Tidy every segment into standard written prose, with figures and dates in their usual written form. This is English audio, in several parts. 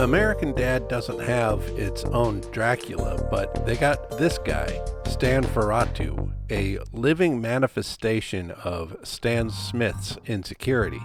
American Dad doesn't have its own Dracula, but they got this guy, Stanferatu, a living manifestation of Stan Smith's insecurity,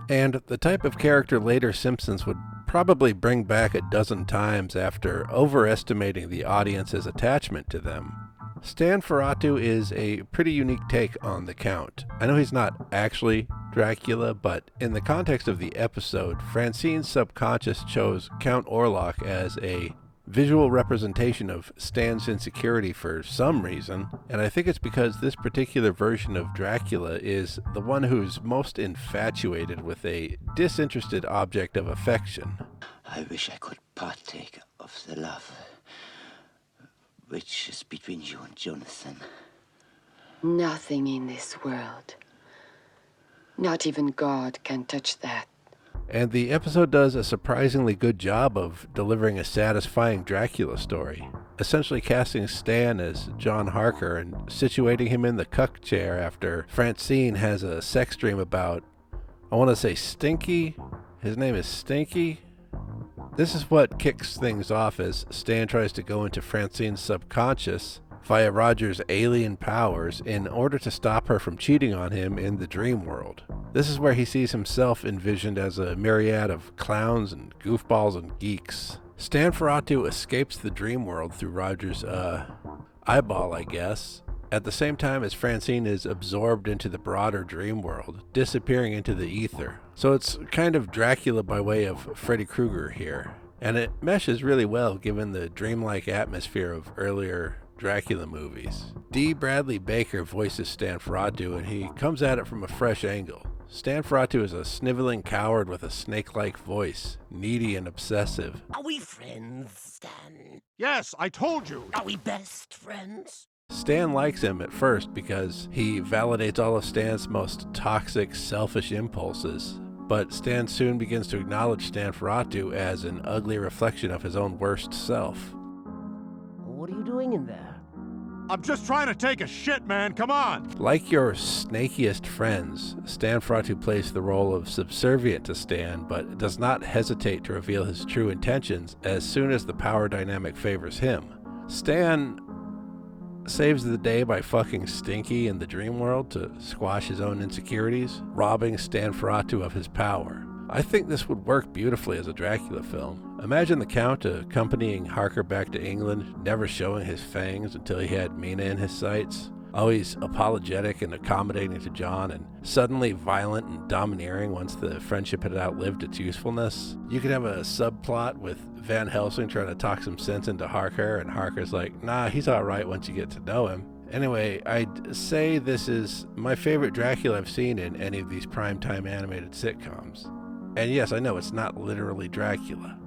and the type of character later Simpsons would probably bring back a dozen times after overestimating the audience's attachment to them. Stanferatu is a pretty unique take on the Count. I know he's not actually Dracula, but in the context of the episode, Francine's subconscious chose Count Orlok as a visual representation of Stan's insecurity for some reason, and I think it's because this particular version of Dracula is the one who's most infatuated with a disinterested object of affection. I wish I could partake of the love which is between you and Jonathan. Nothing in this world, not even God, can touch that. And the episode does a surprisingly good job of delivering a satisfying Dracula story, essentially casting Stan as John Harker and situating him in the cuck chair after Francine has a sex dream about, I want to say Stinky? His name is Stinky? This is what kicks things off as Stan tries to go into Francine's subconscious via Roger's alien powers in order to stop her from cheating on him in the dream world. This is where he sees himself envisioned as a myriad of clowns and goofballs and geeks. Stanferatu escapes the dream world through Roger's, eyeball, I guess, at the same time as Francine is absorbed into the broader dream world, disappearing into the ether. So it's kind of Dracula by way of Freddy Krueger here. And it meshes really well given the dreamlike atmosphere of earlier Dracula movies. D. Bradley Baker voices Stanferatu, and he comes at it from a fresh angle. Stanferatu is a sniveling coward with a snake-like voice, needy and obsessive. Are we friends, Stan? Yes, I told you. Are we best friends? Stan likes him at first because he validates all of Stan's most toxic, selfish impulses. But Stan soon begins to acknowledge Stanferatu as an ugly reflection of his own worst self. What are you doing in there? I'm just trying to take a shit, man. Come on. Like your snakiest friends, Stanferatu plays the role of subservient to Stan, but does not hesitate to reveal his true intentions as soon as the power dynamic favors him. Stan saves the day by fucking Stinky in the dream world to squash his own insecurities, robbing Stanferatu of his power. I think this would work beautifully as a Dracula film. Imagine the Count accompanying Harker back to England, never showing his fangs until he had Mina in his sights, always apologetic and accommodating to John, and suddenly violent and domineering once the friendship had outlived its usefulness. You could have a subplot with Van Helsing trying to talk some sense into Harker, and Harker's like, nah, he's alright once you get to know him. Anyway, I'd say this is my favorite Dracula I've seen in any of these primetime animated sitcoms. And yes, I know it's not literally Dracula.